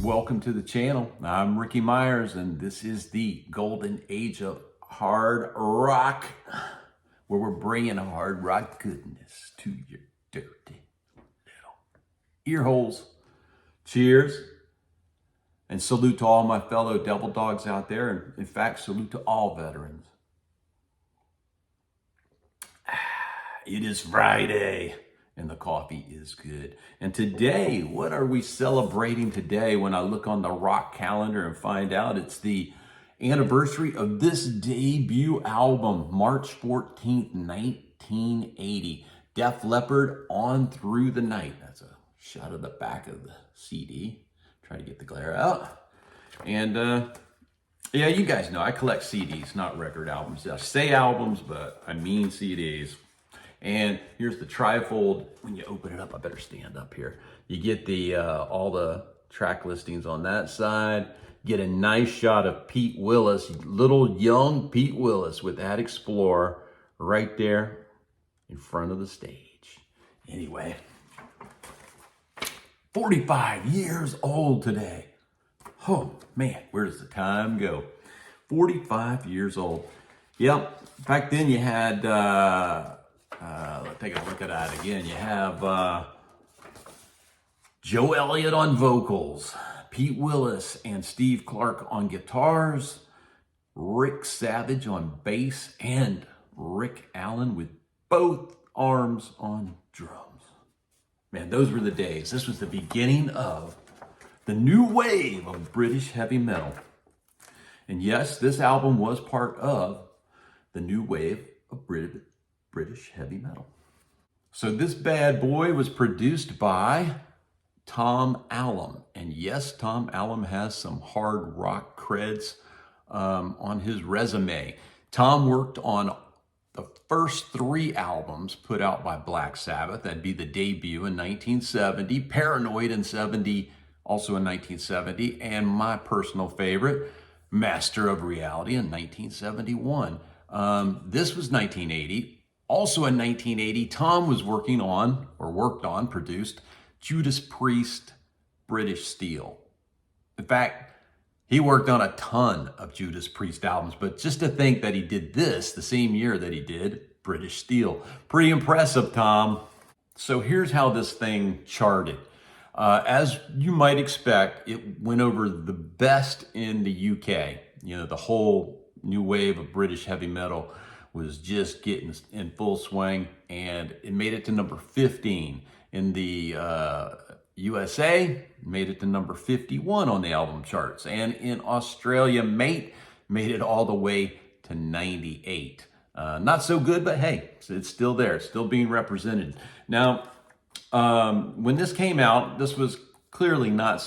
Welcome to the channel. I'm Ricky Myers, and this is the golden age of hard rock, where we're bringing hard rock goodness to your dirty little ear holes. Cheers, and salute to all my fellow devil dogs out there, and in fact, salute to all veterans. It is Friday, and the coffee is good. And today, what are we celebrating today? When I look on the rock calendar and find out it's the anniversary of this debut album, March 14th, 1980. Def Leppard, On Through the Night. That's a shot of the back of the CD. Try to get the glare out. And yeah, you guys know I collect CDs, not record albums. I say albums, but I mean CDs. And here's the trifold. When you open it up, I better stand up here. You get the all the track listings on that side. Get a nice shot of Pete Willis, little young Pete Willis with that Explorer right there in front of the stage. Anyway, 45 years old today. Oh man, where does the time go? 45 years old. Yep, back then you had let's take a look at that again. You have Joe Elliott on vocals, Pete Willis and Steve Clark on guitars, Rick Savage on bass, and Rick Allen with both arms on drums. Man, those were the days. This was the beginning of the new wave of British heavy metal. And yes, this album was part of the new wave of British heavy metal. So this bad boy was produced by Tom Allom. And yes, Tom Allom has some hard rock creds on his resume. Tom worked on the first 3 albums put out by Black Sabbath. That'd be the debut in 1970, Paranoid in 70, also in 1970, and my personal favorite, Master of Reality in 1971. This was 1980. Also in 1980, Tom was produced Judas Priest, British Steel. In fact, he worked on a ton of Judas Priest albums, but just to think that he did this the same year that he did British Steel. Pretty impressive, Tom. So here's how this thing charted. As you might expect, it went over the best in the UK. You know, the whole new wave of British heavy metal was just getting in full swing, and it made it to number 15 in the USA, made it to number 51 on the album charts, and in Australia, made it all the way to 98. Not so good, but hey, it's still there. It's still being represented. Now, when this came out, this was clearly not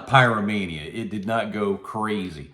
Pyromania. It did not go crazy.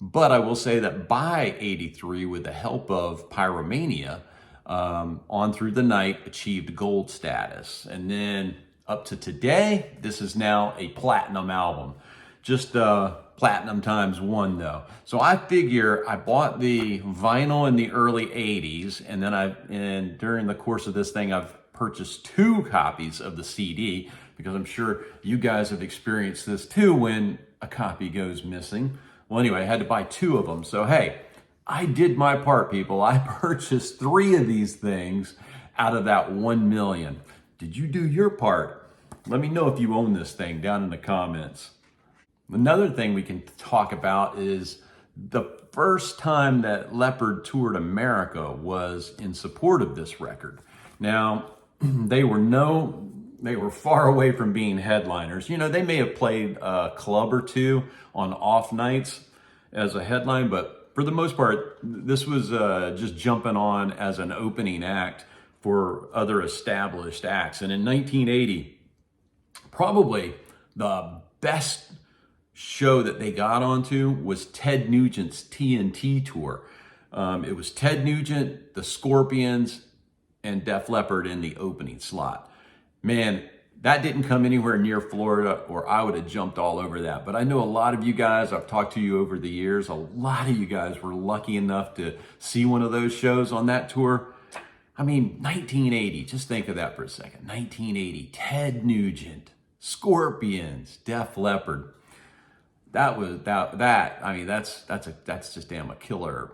But I will say that by 83, with the help of Pyromania, On Through the Night achieved gold status. And then up to today, this is now a platinum album. Just platinum times 1 though. So I figure I bought the vinyl in the early 80s, and then during the course of this thing, I've purchased 2 copies of the CD, because I'm sure you guys have experienced this too when a copy goes missing. Well, anyway, I had to buy 2 of them. So, hey, I did my part, people. I purchased 3 of these things out of that 1 million. Did you do your part? Let me know if you own this thing down in the comments. Another thing we can talk about is the first time that Leppard toured America was in support of this record. Now, they were far away from being headliners. You know, they may have played a club or 2 on off nights as a headline, but for the most part, this was just jumping on as an opening act for other established acts. And in 1980, probably the best show that they got onto was Ted Nugent's TNT tour. It was Ted Nugent, the Scorpions, and Def Leppard in the opening slot. Man, that didn't come anywhere near Florida, or I would have jumped all over that. But I know a lot of you guys, I've talked to you over the years, a lot of you guys were lucky enough to see one of those shows on that tour. I mean, 1980, just think of that for a second. 1980, Ted Nugent, Scorpions, Def Leppard. That was that. I mean, that's just damn a killer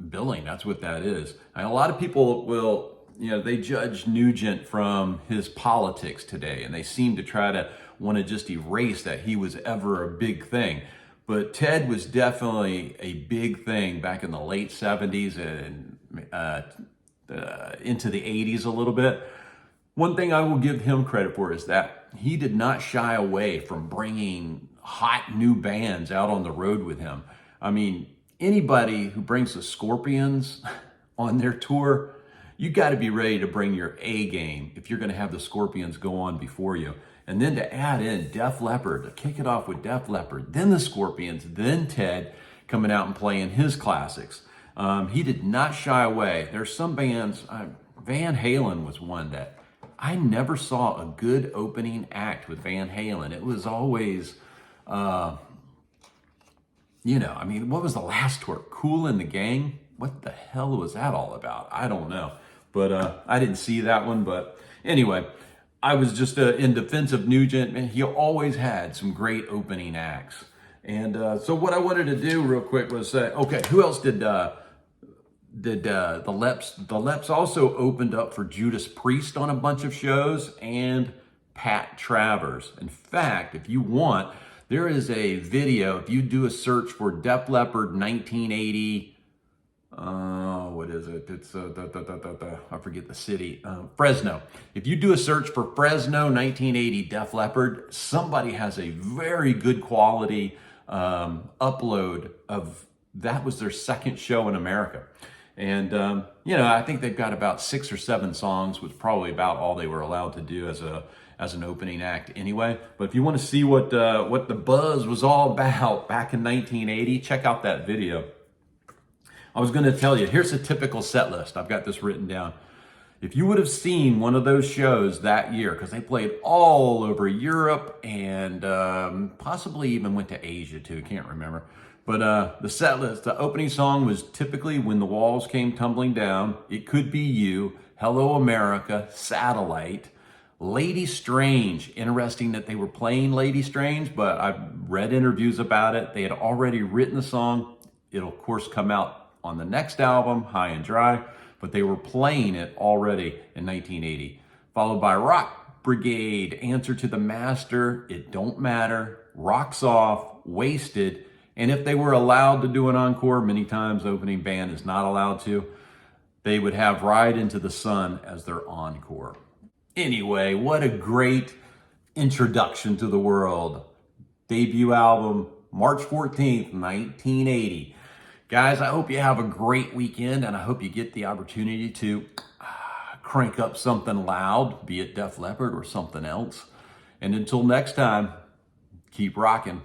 billing. That's what that is. And a lot of people will, they judge Nugent from his politics today, and they seem to try to want to just erase that he was ever a big thing. But Ted was definitely a big thing back in the late 70s and into the 80s a little bit. One thing I will give him credit for is that he did not shy away from bringing hot new bands out on the road with him. I mean, anybody who brings the Scorpions on their tour, you got to be ready to bring your A game if you're going to have the Scorpions go on before you. And then to add in Def Leppard, to kick it off with Def Leppard, then the Scorpions, then Ted coming out and playing his classics. He did not shy away. There's some bands, Van Halen was one that I never saw a good opening act with Van Halen. It was always, I mean, what was the last tour? Kool and the Gang? What the hell was that all about? I don't know. But I didn't see that one. But anyway, I was just in defense of Nugent, and he always had some great opening acts. And so what I wanted to do real quick was say, okay, who else did the Leps? The Leps also opened up for Judas Priest on a bunch of shows and Pat Travers. In fact, if you want, there is a video. If you do a search for Def Leppard 1980, what is it? It's I forget the city. Fresno. If you do a search for Fresno 1980 Def Leppard, somebody has a very good quality upload of that. Was their second show in America. And, I think they've got about 6 or 7 songs, was probably about all they were allowed to do as an opening act anyway. But if you want to see what the buzz was all about back in 1980, check out that video. I was going to tell you, here's a typical set list. I've got this written down. If you would have seen one of those shows that year, because they played all over Europe and possibly even went to Asia too, can't remember. But the set list, the opening song was typically When the Walls Came Tumbling Down, It Could Be You, Hello America, Satellite, Lady Strange. Interesting that they were playing Lady Strange, but I've read interviews about it. They had already written the song. It'll, of course, come out on the next album, High and Dry, but they were playing it already in 1980. Followed by Rock Brigade, Answer to the Master, It Don't Matter, Rocks Off, Wasted. And if they were allowed to do an encore, many times the opening band is not allowed to, they would have Ride Into the Sun as their encore. Anyway, what a great introduction to the world. Debut album, March 14th, 1980. Guys, I hope you have a great weekend, and I hope you get the opportunity to crank up something loud, be it Def Leppard or something else. And until next time, keep rocking.